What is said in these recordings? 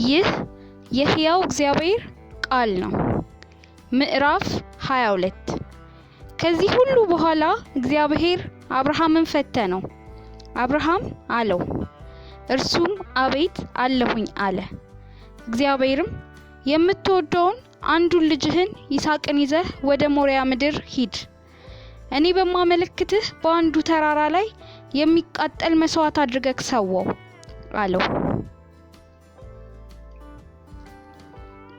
ይህ የሕያው እግዚአብሔር ቃል ነው። ምዕራፍ 22 ከዚህ ሁሉ በኋላ እግዚአብሔር አብርሃምን ፈተነው። አብርሃም አለው፣ እርሱም አቤት አለሁኝ አለ። እግዚአብሔርም የምትወደውን አንዱን ልጅህን ይስሐቅን ይዘህ ወደ ሞሪያ ምድር ሂድ። እኔ በማመለክትህ በአንዱ ተራራ ላይ የሚቃጠል መስዋዕት አድርገህ ሰዋው አለው።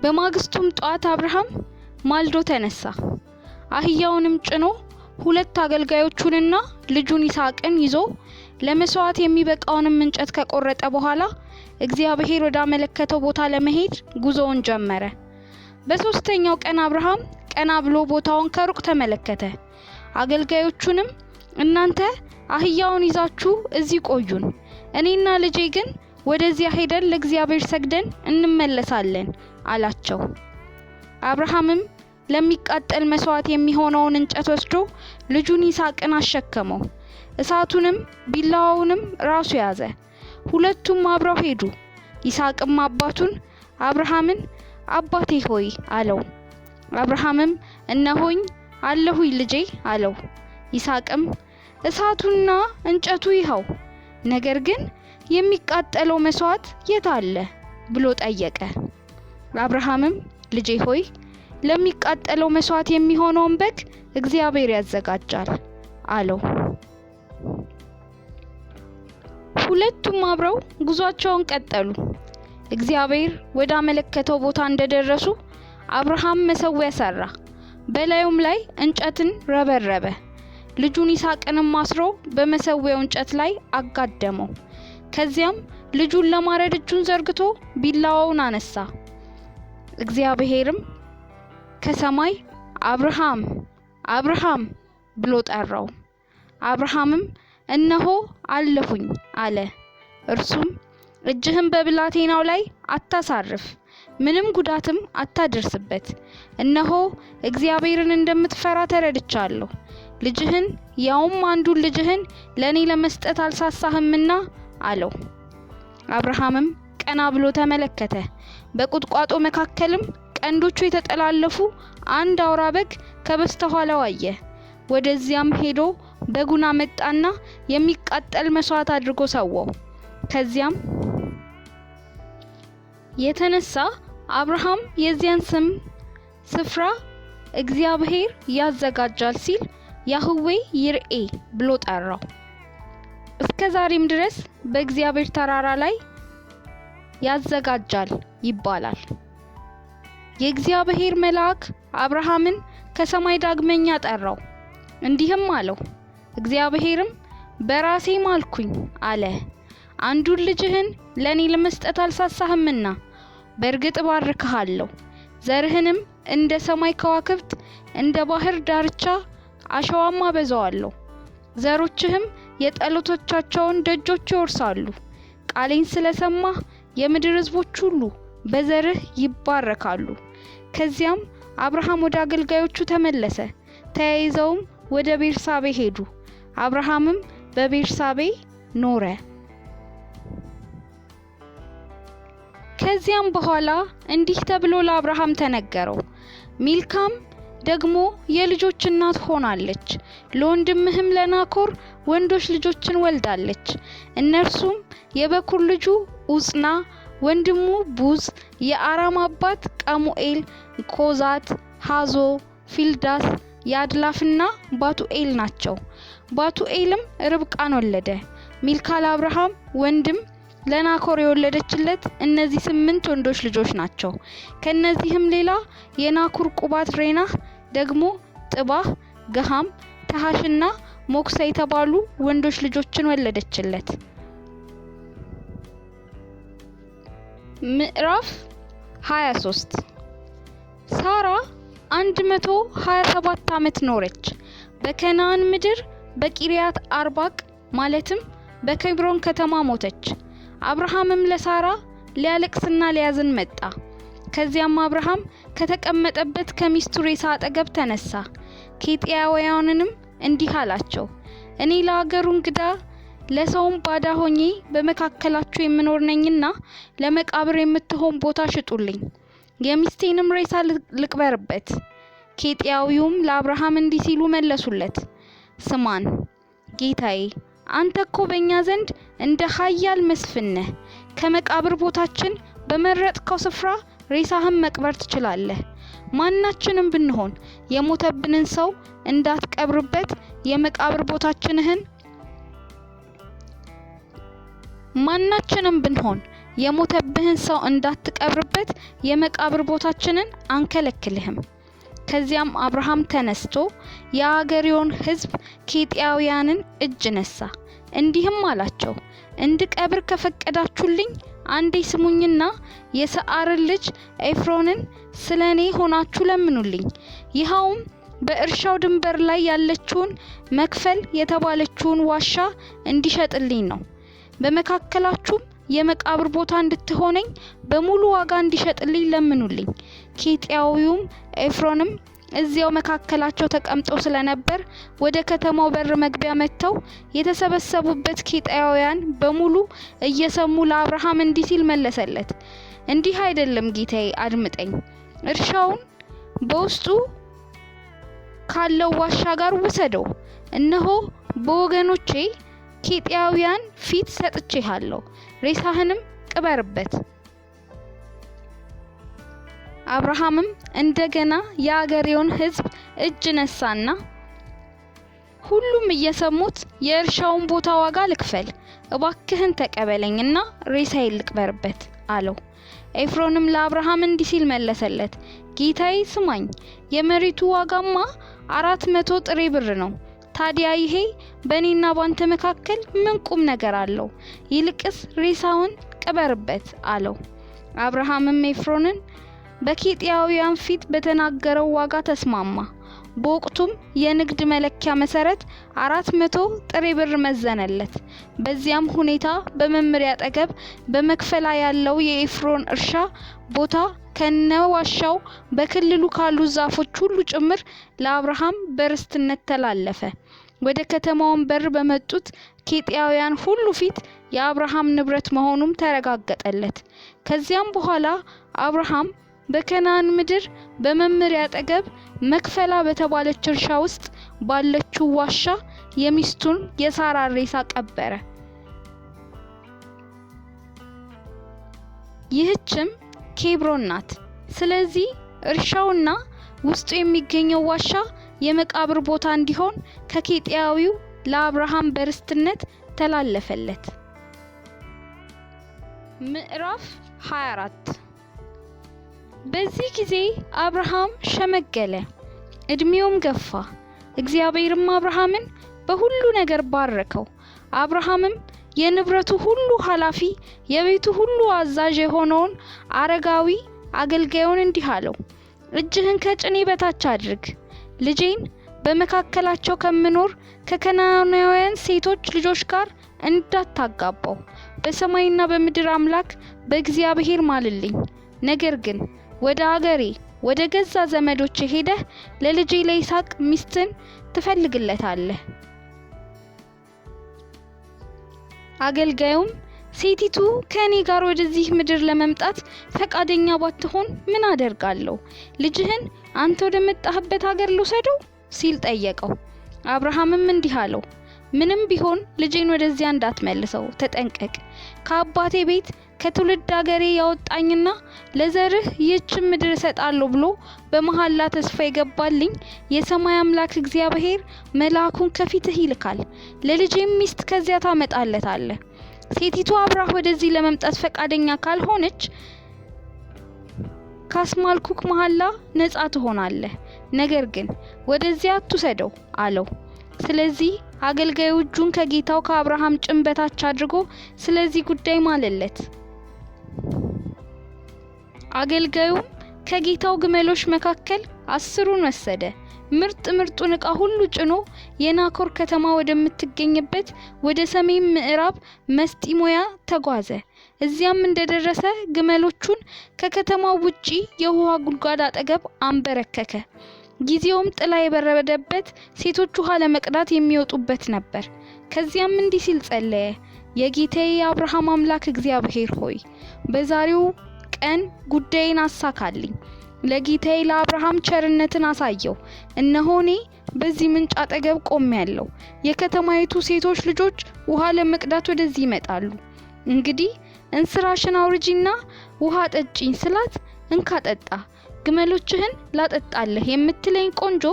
በማግስቱም ጧት አብርሃም ማልዶ ተነሳ። አህያውንም ጭኖ ሁለት አገልጋዮቹንና ልጁን ይስሐቅን ይዞ ለመስዋዕት የሚበቃውንም እንጨት ከቆረጠ በኋላ እግዚአብሔር ወዳመለከተው ቦታ ለመሄድ ጉዞውን ጀመረ። በሶስተኛው ቀን አብርሃም ቀና ብሎ ቦታውን ከሩቅ ተመለከተ። አገልጋዮቹንም እናንተ አህያውን ይዛችሁ እዚህ ቆዩን፣ እኔና ልጄ ግን ወደዚያ ሄደን ለእግዚአብሔር ሰግደን እንመለሳለን አላቸው። አብርሃምም ለሚቃጠል መስዋዕት የሚሆነውን እንጨት ወስዶ ልጁን ይስሐቅን አሸከመው። እሳቱንም ቢላዋውንም ራሱ ያዘ። ሁለቱም አብረው ሄዱ። ይስሐቅም አባቱን አብርሃምን አባቴ ሆይ አለው። አብርሃምም እነሆኝ አለሁኝ ልጄ አለው። ይስሐቅም እሳቱና እንጨቱ ይኸው፣ ነገር ግን የሚቃጠለው መስዋዕት የት አለ ብሎ ጠየቀ። አብርሃምም ልጄ ሆይ ለሚቃጠለው መስዋዕት የሚሆነውን በግ እግዚአብሔር ያዘጋጃል አለው። ሁለቱም አብረው ጉዟቸውን ቀጠሉ። እግዚአብሔር ወዳመለከተው ቦታ እንደደረሱ አብርሃም መሠዊያ ሰራ፣ በላዩም ላይ እንጨትን ረበረበ። ልጁን ይስሐቅንም አስሮ በመሠዊያው እንጨት ላይ አጋደመው። ከዚያም ልጁን ለማረድ እጁን ዘርግቶ ቢላዋውን አነሳ። እግዚአብሔርም ከሰማይ አብርሃም አብርሃም ብሎ ጠራው። አብርሃምም እነሆ አለሁኝ አለ። እርሱም እጅህን በብላቴናው ላይ አታሳርፍ፣ ምንም ጉዳትም አታደርስበት። እነሆ እግዚአብሔርን እንደምትፈራ ተረድቻለሁ። ልጅህን ያውም አንዱን ልጅህን ለኔ ለመስጠት አልሳሳህምና አለው። አብርሃምም ቀና ብሎ ተመለከተ። በቁጥቋጦ መካከልም ቀንዶቹ የተጠላለፉ አንድ አውራ በግ ከበስተኋላው አየ። ወደዚያም ሄዶ በጉን አመጣና የሚቃጠል መስዋዕት አድርጎ ሰዋው። ከዚያም የተነሳ አብርሃም የዚያን ስፍራ እግዚአብሔር ያዘጋጃል ሲል ያህዌ ይርኤ ብሎ ጠራው። እስከ ዛሬም ድረስ በእግዚአብሔር ተራራ ላይ ያዘጋጃል ይባላል። የእግዚአብሔር መልአክ አብርሃምን ከሰማይ ዳግመኛ ጠራው፣ እንዲህም አለው። እግዚአብሔርም በራሴ ማልኩኝ አለ፣ አንዱን ልጅህን ለኔ ለመስጠት አልሳሳህምና በእርግጥ ባርክሃለሁ፣ ዘርህንም እንደ ሰማይ ከዋክብት እንደ ባህር ዳርቻ አሸዋማ አበዛዋለሁ። ዘሮችህም የጠላቶቻቸውን ደጆች ይወርሳሉ። ቃሌን ስለሰማህ የምድር ሕዝቦች ሁሉ በዘርህ ይባረካሉ። ከዚያም አብርሃም ወደ አገልጋዮቹ ተመለሰ። ተያይዘውም ወደ ቤርሳቤ ሄዱ። አብርሃምም በቤርሳቤ ኖረ። ከዚያም በኋላ እንዲህ ተብሎ ለአብርሃም ተነገረው፣ ሚልካም ደግሞ የልጆች እናት ሆናለች፣ ለወንድምህም ለናኮር ወንዶች ልጆችን ወልዳለች። እነርሱም የበኩር ልጁ ኡጽና፣ ወንድሙ ቡዝ፣ የአራም አባት ቀሙኤል፣ ኮዛት፣ ሃዞ፣ ፊልዳስ፣ ያድላፍና ባቱኤል ናቸው። ባቱኤልም ርብቃን ወለደ። ሚልካ ለአብርሃም ወንድም ለናኮር የወለደችለት እነዚህ 8 ወንዶች ልጆች ናቸው። ከነዚህም ሌላ የናኩር ቁባት ሬናህ ደግሞ ጥባህ፣ ገሃም፣ ተሃሽና ሞክሳ የተባሉ ወንዶች ልጆችን ወለደችለት። ምዕራፍ 23 ሳራ 127 ዓመት ኖረች። በከነዓን ምድር በቂርያት አርባቅ ማለትም በኬብሮን ከተማ ሞተች። አብርሃምም ለሳራ ሊያለቅስና ሊያዝን መጣ። ከዚያም አብርሃም ከተቀመጠበት ከሚስቱ ሬሳ አጠገብ ተነሳ። ኬጢያውያንንም እንዲህ አላቸው፣ እኔ ለአገሩ እንግዳ ለሰውም ባዳ ሆኜ በመካከላችሁ የምኖር ነኝና ለመቃብር የምትሆን ቦታ ሽጡልኝ፣ የሚስቴንም ሬሳ ልቅበርበት። ኬጢያዊውም ለአብርሃም እንዲህ ሲሉ መለሱለት፣ ስማን ጌታዬ፣ አንተ እኮ በእኛ ዘንድ እንደ ኃያል መስፍን ነህ። ከመቃብር ቦታችን በመረጥከው ስፍራ ሬሳህን መቅበር ትችላለህ። ማናችንም ብንሆን የሞተብንን ሰው እንዳትቀብርበት የመቃብር ቦታችንን አንከለክልህም። ከዚያም አብርሃም ተነስቶ የአገሬውን ሕዝብ ኬጢያውያንን እጅ ነሳ፣ እንዲህም አላቸው፣ እንድቀብር ከፈቀዳችሁልኝ አንዴ ስሙኝና የሰዓርን ልጅ ኤፍሮንን ስለኔ ሆናችሁ ለምኑልኝ። ይኸውም በእርሻው ድንበር ላይ ያለችውን መክፈል የተባለችውን ዋሻ እንዲሸጥልኝ ነው። በመካከላችሁም የመቃብር ቦታ እንድትሆነኝ በሙሉ ዋጋ እንዲሸጥልኝ ለምኑልኝ። ኬጢያዊውም ኤፍሮንም እዚያው መካከላቸው ተቀምጠው ስለነበር ወደ ከተማው በር መግቢያ መጥተው የተሰበሰቡበት ኬጢያውያን በሙሉ እየሰሙ ለአብርሃም እንዲህ ሲል መለሰለት፣ እንዲህ አይደለም ጌታዬ፣ አድምጠኝ። እርሻውን በውስጡ ካለው ዋሻ ጋር ውሰደው። እነሆ በወገኖቼ ኬጢያውያን ፊት ሰጥቼሃለሁ፣ ሬሳህንም ቅበርበት። አብርሃምም እንደገና የአገሬውን ሕዝብ እጅ ነሳና ሁሉም እየሰሙት የእርሻውን ቦታ ዋጋ ልክፈል፣ እባክህን ተቀበለኝና ሬሳዬን ልቅበርበት አለው። ኤፍሮንም ለአብርሃም እንዲህ ሲል መለሰለት፣ ጌታዬ ስማኝ፣ የመሬቱ ዋጋማ 400 ጥሬ ብር ነው። ታዲያ ይሄ በእኔና ባንተ መካከል ምን ቁም ነገር አለው? ይልቅስ ሬሳውን ቅበርበት አለው። አብርሃምም ኤፍሮንን በኬጢያውያን ፊት በተናገረው ዋጋ ተስማማ። በወቅቱም የንግድ መለኪያ መሰረት 400 ጥሬ ብር መዘነለት። በዚያም ሁኔታ በመምሪያ አጠገብ በመክፈላ ያለው የኤፍሮን እርሻ ቦታ ከነዋሻው በክልሉ ካሉ ዛፎች ሁሉ ጭምር ለአብርሃም በርስትነት ተላለፈ። ወደ ከተማውን በር በመጡት ኬጢያውያን ሁሉ ፊት የአብርሃም ንብረት መሆኑም ተረጋገጠለት። ከዚያም በኋላ አብርሃም በከናን ምድር በመምሪያ አጠገብ መክፈላ በተባለች እርሻ ውስጥ ባለችው ዋሻ የሚስቱን የሳራ ሬሳ ቀበረ። ይህችም ኬብሮን ናት። ስለዚህ እርሻውና ውስጡ የሚገኘው ዋሻ የመቃብር ቦታ እንዲሆን ከኬጢያዊው ለአብርሃም በርስትነት ተላለፈለት። ምዕራፍ 24 በዚህ ጊዜ አብርሃም ሸመገለ፣ እድሜውም ገፋ። እግዚአብሔርም አብርሃምን በሁሉ ነገር ባረከው። አብርሃምም የንብረቱ ሁሉ ኃላፊ የቤቱ ሁሉ አዛዥ የሆነውን አረጋዊ አገልጋዩን እንዲህ አለው፣ እጅህን ከጭኔ በታች አድርግ። ልጄን በመካከላቸው ከምኖር ከከናናውያን ሴቶች ልጆች ጋር እንዳታጋባው በሰማይና በምድር አምላክ በእግዚአብሔር ማልልኝ። ነገር ግን ወደ አገሬ ወደ ገዛ ዘመዶቼ ሄደህ ለልጄ ለይስሐቅ ሚስትን ትፈልግለታለህ። አገልጋዩም ሴቲቱ ከኔ ጋር ወደዚህ ምድር ለመምጣት ፈቃደኛ ባትሆን ምን አደርጋለሁ? ልጅህን አንተ ወደመጣህበት ሀገር ልውሰደው ሲል ጠየቀው። አብርሃምም እንዲህ አለው፣ ምንም ቢሆን ልጄን ወደዚያ እንዳትመልሰው ተጠንቀቅ። ከአባቴ ቤት ከትውልድ ሀገሬ ያወጣኝና ለዘርህ ይህችን ምድር እሰጣለሁ ብሎ በመሐላ ተስፋ የገባልኝ የሰማይ አምላክ እግዚአብሔር መልአኩን ከፊትህ ይልካል። ለልጄም ሚስት ከዚያ ታመጣለታለህ። ሴቲቱ አብራህ ወደዚህ ለመምጣት ፈቃደኛ ካልሆነች ካስማልኩክ መሐላ ነጻ ትሆናለህ። ነገር ግን ወደዚያ አትውሰደው አለው። ስለዚህ አገልጋዩ እጁን ከጌታው ከአብርሃም ጭን በታች አድርጎ ስለዚህ ጉዳይ ማለለት። አገልጋዩም ከጌታው ግመሎች መካከል 10ን ወሰደ። ምርጡን ዕቃ ሁሉ ጭኖ የናኮር ከተማ ወደምትገኝበት ወደ ሰሜን ምዕራብ መስጢሞያ ተጓዘ። እዚያም እንደደረሰ ግመሎቹን ከከተማው ውጪ የውሃ ጉድጓድ አጠገብ አንበረከከ። ጊዜውም ጥላ የበረደበት ሴቶች ውሃ ለመቅዳት የሚወጡበት ነበር። ከዚያም እንዲህ ሲል ጸለየ። የጌታዬ የአብርሃም አምላክ እግዚአብሔር ሆይ በዛሬው ቀን ጉዳይን አሳካልኝ። ለጌታዬ ለአብርሃም ቸርነትን አሳየው። እነሆ እኔ በዚህ ምንጭ አጠገብ ቆሜያለሁ። የከተማይቱ ሴቶች ልጆች ውሃ ለመቅዳት ወደዚህ ይመጣሉ። እንግዲህ እንስራሽን አውርጂና ውሃ ጠጪኝ ስላት እንካ ጠጣ፣ ግመሎችህን ላጠጣለህ የምትለኝ ቆንጆ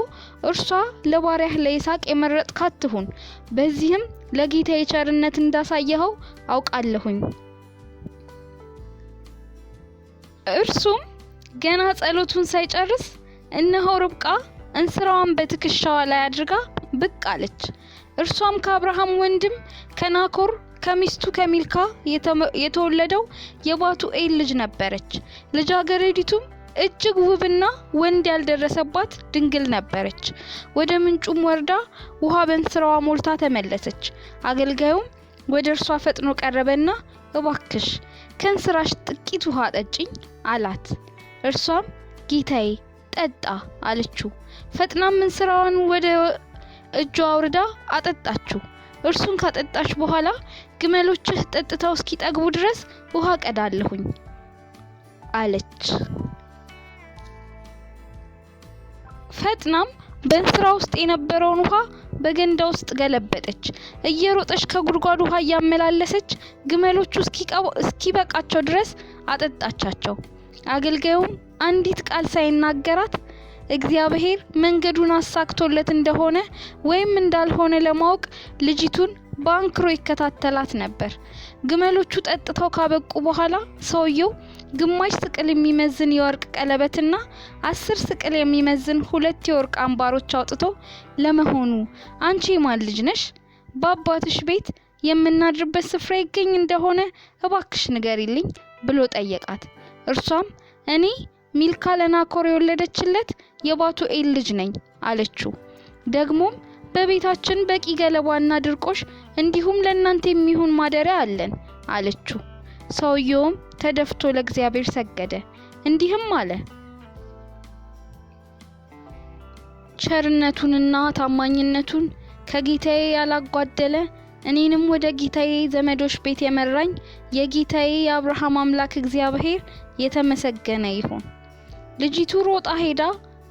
እርሷ ለባሪያህ ለይስሐቅ የመረጥካት ትሁን። በዚህም ለጌታዬ ቸርነት እንዳሳየኸው አውቃለሁኝ። እርሱም ገና ጸሎቱን ሳይጨርስ እነሆ ርብቃ እንስራዋን በትከሻዋ ላይ አድርጋ ብቅ አለች። እርሷም ከአብርሃም ወንድም ከናኮር ከሚስቱ ከሚልካ የተወለደው የባቱኤል ልጅ ነበረች። ልጃገረዲቱም እጅግ ውብና ወንድ ያልደረሰባት ድንግል ነበረች። ወደ ምንጩም ወርዳ ውሃ በእንስራዋ ሞልታ ተመለሰች። አገልጋዩም ወደ እርሷ ፈጥኖ ቀረበና እባክሽ ከእንስራሽ ጥቂት ውሃ ጠጪኝ አላት። እርሷም ጌታዬ ጠጣ አለችው። ፈጥናም እንስራዋን ወደ እጇ አውርዳ አጠጣችው። እርሱን ካጠጣች በኋላ ግመሎችህ ጠጥተው እስኪጠግቡ ድረስ ውሃ ቀዳለሁኝ አለች። ፈጥናም በእንስራ ውስጥ የነበረውን ውሃ በገንዳ ውስጥ ገለበጠች። እየሮጠች ከጉድጓዱ ውሃ እያመላለሰች ግመሎቹ እስኪበቃቸው ድረስ አጠጣቻቸው። አገልጋዩም አንዲት ቃል ሳይናገራት እግዚአብሔር መንገዱን አሳክቶለት እንደሆነ ወይም እንዳልሆነ ለማወቅ ልጅቱን በአንክሮ ይከታተላት ነበር። ግመሎቹ ጠጥተው ካበቁ በኋላ ሰውየው ግማሽ ስቅል የሚመዝን የወርቅ ቀለበትና 10 ስቅል የሚመዝን 2 የወርቅ አምባሮች አውጥቶ ለመሆኑ አንቺ የማን ልጅ ነሽ? በአባትሽ ቤት የምናድርበት ስፍራ ይገኝ እንደሆነ እባክሽ ንገሪልኝ ብሎ ጠየቃት። እርሷም እኔ ሚልካ ለናኮር የወለደችለት የባቱኤል ልጅ ነኝ አለችው። ደግሞም በቤታችን በቂ ገለባና ድርቆሽ እንዲሁም ለእናንተ የሚሆን ማደሪያ አለን አለችው። ሰውየውም ተደፍቶ ለእግዚአብሔር ሰገደ፣ እንዲህም አለ፣ ቸርነቱንና ታማኝነቱን ከጌታዬ ያላጓደለ እኔንም ወደ ጌታዬ ዘመዶች ቤት የመራኝ የጌታዬ የአብርሃም አምላክ እግዚአብሔር የተመሰገነ ይሁን። ልጅቱ ሮጣ ሄዳ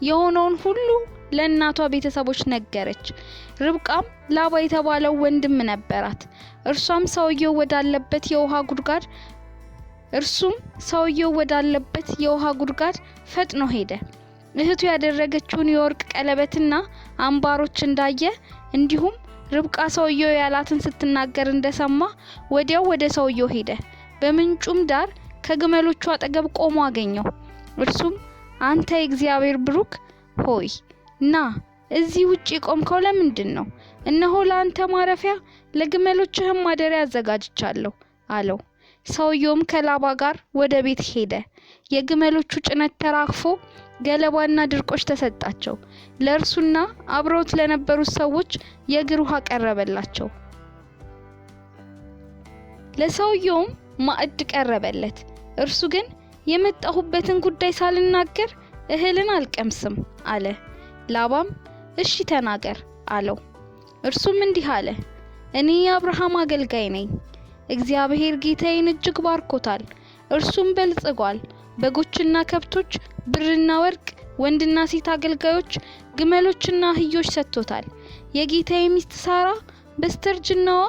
የሆነውን ሁሉ ለእናቷ ቤተሰቦች ነገረች። ርብቃም ላባ የተባለው ወንድም ነበራት። እርሱም ሰውየው ወዳለበት የውሃ ጉድጓድ ፈጥኖ ሄደ። እህቱ ያደረገችውን የወርቅ ቀለበትና አምባሮች እንዳየ እንዲሁም ርብቃ ሰውየው ያላትን ስትናገር እንደሰማ ወዲያው ወደ ሰውየው ሄደ። በምንጩም ዳር ከግመሎቹ አጠገብ ቆሞ አገኘው። እርሱም አንተ የእግዚአብሔር ብሩክ ሆይ ና እዚህ ውጪ ቆምከው ለምንድን ነው? እነሆ ለአንተ ማረፊያ ለግመሎችህም ማደሪያ አዘጋጅቻለሁ አለው። ሰውየውም ከላባ ጋር ወደ ቤት ሄደ። የግመሎቹ ጭነት ተራግፎ ገለባና ድርቆሽ ተሰጣቸው። ለእርሱና አብረውት ለነበሩት ሰዎች የእግር ውሃ ቀረበላቸው። ለሰውየውም ማዕድ ቀረበለት። እርሱ ግን የመጣሁበትን ጉዳይ ሳልናገር እህልን አልቀምስም አለ። ላባም እሺ ተናገር አለው። እርሱም እንዲህ አለ፣ እኔ የአብርሃም አገልጋይ ነኝ። እግዚአብሔር ጌታዬን እጅግ ባርኮታል፣ እርሱም በልጽጓል። በጎችና ከብቶች፣ ብርና ወርቅ፣ ወንድና ሴት አገልጋዮች፣ ግመሎችና አህዮች ሰጥቶታል። የጌታዬ ሚስት ሳራ በስተርጅናዋ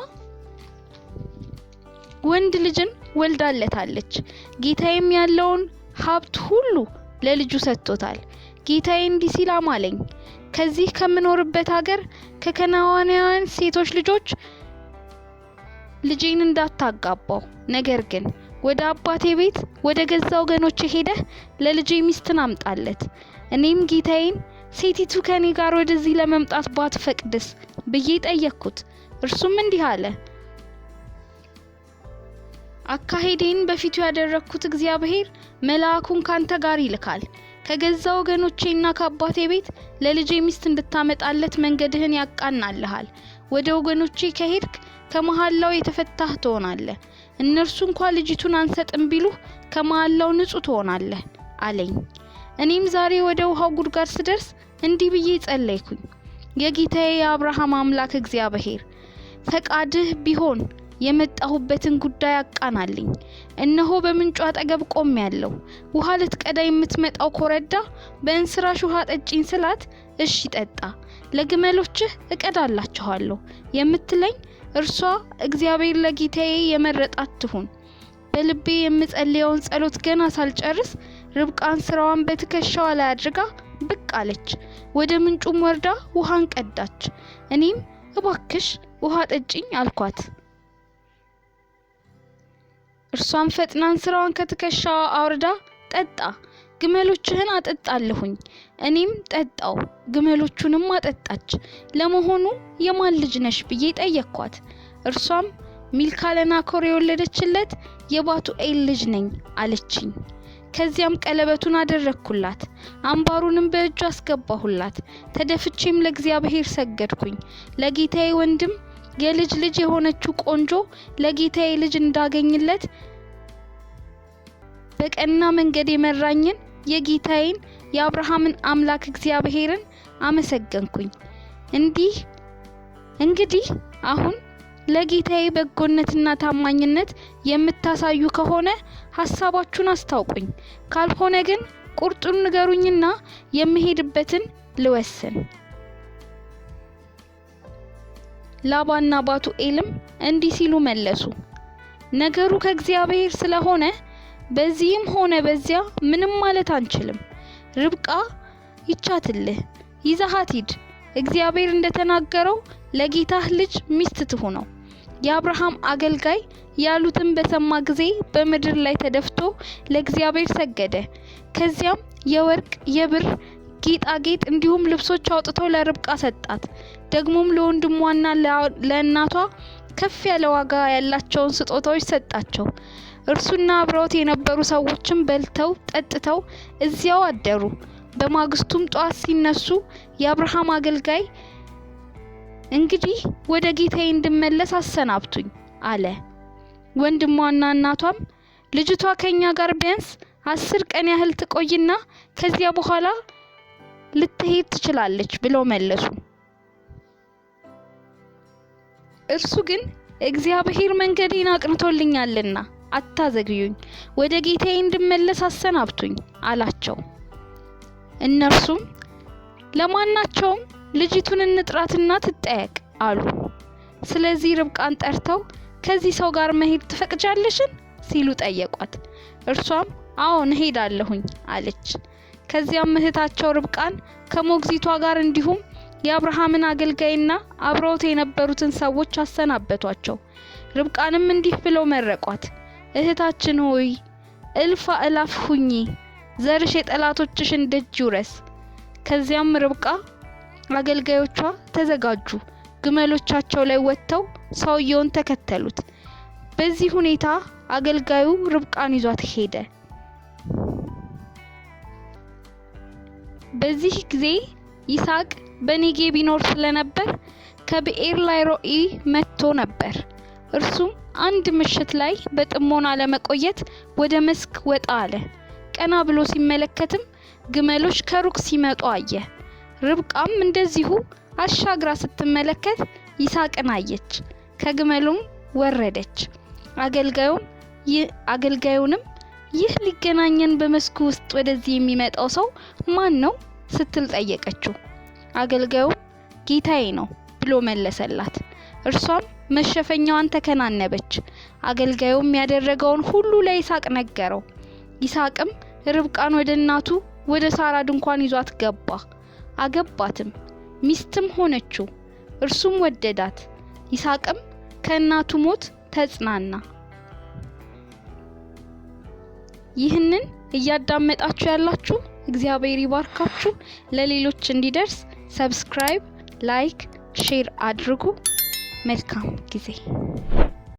ወንድ ልጅን ወልዳለታለች። ጌታዬም ያለውን ሀብት ሁሉ ለልጁ ሰጥቶታል። ጌታዬ እንዲህ ሲል አማለኝ፣ ከዚህ ከምኖርበት ሀገር ከከናናውያን ሴቶች ልጆች ልጄን እንዳታጋባው፣ ነገር ግን ወደ አባቴ ቤት ወደ ገዛ ወገኖቼ ሄደህ ለልጄ ሚስትን አምጣለት። እኔም ጌታዬን ሴቲቱ ከኔ ጋር ወደዚህ ለመምጣት ባትፈቅድስ ብዬ ጠየቅኩት። እርሱም እንዲህ አለ፣ አካሄዴን በፊቱ ያደረግኩት እግዚአብሔር መልአኩን ካንተ ጋር ይልካል። ከገዛ ወገኖቼና ከአባቴ ቤት ለልጄ ሚስት እንድታመጣለት መንገድህን ያቃናልሃል። ወደ ወገኖቼ ከሄድክ ከመሐላው የተፈታህ ትሆናለህ። እነርሱ እንኳን ልጅቱን አንሰጥም ቢሉህ ከመሐላው ንጹህ ትሆናለህ አለኝ። እኔም ዛሬ ወደ ውሃው ጉድጓድ ስደርስ እንዲህ ብዬ ጸለይኩኝ፣ የጌታዬ የአብርሃም አምላክ እግዚአብሔር ፈቃድህ ቢሆን የመጣሁበትን ጉዳይ አቃናልኝ። እነሆ በምንጩ አጠገብ ቆሜያለሁ። ውሃ ልትቀዳ የምትመጣው ኮረዳ በእንስራሽ ውሃ ጠጪኝ ስላት እሺ ጠጣ፣ ለግመሎችህ እቀዳላችኋለሁ የምትለኝ እርሷ እግዚአብሔር ለጌታዬ የመረጣት ትሁን። በልቤ የምጸልየውን ጸሎት ገና ሳልጨርስ ርብቃን ስራዋን በትከሻዋ ላይ አድርጋ ብቅ አለች። ወደ ምንጩም ወርዳ ውሃን ቀዳች። እኔም እባክሽ ውሃ ጠጪኝ አልኳት። እርሷም ፈጥናን ስራዋን ከትከሻዋ አውርዳ ጠጣ፣ ግመሎችህን አጠጣለሁኝ። እኔም ጠጣው፣ ግመሎቹንም አጠጣች። ለመሆኑ የማን ልጅ ነሽ ብዬ ጠየቅኳት። እርሷም ሚልካ ለናኮር የወለደችለት የባቱኤል ልጅ ነኝ አለችኝ። ከዚያም ቀለበቱን አደረኩላት፣ አምባሩንም በእጁ አስገባሁላት። ተደፍቼም ለእግዚአብሔር ሰገድኩኝ። ለጌታዬ ወንድም የልጅ ልጅ የሆነችው ቆንጆ ለጌታዬ ልጅ እንዳገኝለት በቀና መንገድ የመራኝን የጌታዬን የአብርሃምን አምላክ እግዚአብሔርን አመሰገንኩኝ። እንግዲህ አሁን ለጌታዬ በጎነትና ታማኝነት የምታሳዩ ከሆነ ሐሳባችሁን አስታውቁኝ፣ ካልሆነ ግን ቁርጡን ንገሩኝና የምሄድበትን ልወስን። ላባና ባቱኤልም እንዲህ ሲሉ መለሱ፣ ነገሩ ከእግዚአብሔር ስለሆነ በዚህም ሆነ በዚያ ምንም ማለት አንችልም። ርብቃ ይቻትልህ፣ ይዛሃት ሂድ። እግዚአብሔር እንደተናገረው ለጌታህ ልጅ ሚስት ትሁነው። የአብርሃም አገልጋይ ያሉትን በሰማ ጊዜ በምድር ላይ ተደፍቶ ለእግዚአብሔር ሰገደ። ከዚያም የወርቅ የብር ጌጣጌጥ እንዲሁም ልብሶች አውጥቶ ለርብቃ ሰጣት። ደግሞም ለወንድሟና ለእናቷ ከፍ ያለ ዋጋ ያላቸውን ስጦታዎች ሰጣቸው። እርሱና አብረውት የነበሩ ሰዎችም በልተው ጠጥተው እዚያው አደሩ። በማግስቱም ጧት ሲነሱ የአብርሃም አገልጋይ እንግዲህ ወደ ጌታዬ እንድመለስ አሰናብቱኝ አለ። ወንድሟና እናቷም ልጅቷ ከኛ ጋር ቢያንስ 10 ቀን ያህል ትቆይና ከዚያ በኋላ ልትሄድ ትችላለች ብለው መለሱ። እርሱ ግን እግዚአብሔር መንገዴን አቅንቶልኛልና አታዘግዩኝ፣ ወደ ጌታዬ እንድመለስ አሰናብቱኝ አላቸው። እነርሱም ለማናቸውም ልጅቱን እንጥራትና ትጠየቅ አሉ። ስለዚህ ርብቃን ጠርተው ከዚህ ሰው ጋር መሄድ ትፈቅጃለሽን ሲሉ ጠየቋት። እርሷም አዎን እሄዳለሁኝ አለች። ከዚያም እህታቸው ርብቃን ከሞግዚቷ ጋር እንዲሁም የአብርሃምን አገልጋይና አብረውት የነበሩትን ሰዎች አሰናበቷቸው። ርብቃንም እንዲህ ብለው መረቋት፣ እህታችን ሆይ እልፍ አእላፍ ሁኚ፣ ዘርሽ የጠላቶችሽን ደጅ ይውረስ። ከዚያም ርብቃ አገልጋዮቿ ተዘጋጁ፣ ግመሎቻቸው ላይ ወጥተው ሰውየውን ተከተሉት። በዚህ ሁኔታ አገልጋዩ ርብቃን ይዟት ሄደ። በዚህ ጊዜ ይስሐቅ በኔጌብ ይኖር ስለነበር ከብኤር ላይ ሮኢ መጥቶ ነበር። እርሱም አንድ ምሽት ላይ በጥሞና ለመቆየት ወደ መስክ ወጣ አለ። ቀና ብሎ ሲመለከትም ግመሎች ከሩቅ ሲመጡ አየ። ርብቃም እንደዚሁ አሻግራ ስትመለከት ይስሐቅን አየች። ከግመሉም ወረደች። አገልጋዩንም ይህ ሊገናኘን በመስኩ ውስጥ ወደዚህ የሚመጣው ሰው ማን ነው ስትል ጠየቀችው። አገልጋዩም ጌታዬ ነው ብሎ መለሰላት። እርሷም መሸፈኛዋን ተከናነበች። አገልጋዩም ያደረገውን ሁሉ ለይስሐቅ ነገረው። ይስሐቅም ርብቃን ወደ እናቱ ወደ ሳራ ድንኳን ይዟት ገባ፣ አገባትም፣ ሚስትም ሆነችው። እርሱም ወደዳት። ይስሐቅም ከእናቱ ሞት ተጽናና። ይህንን እያዳመጣችሁ ያላችሁ እግዚአብሔር ይባርካችሁ። ለሌሎች እንዲደርስ ሰብስክራይብ፣ ላይክ፣ ሼር አድርጉ። መልካም ጊዜ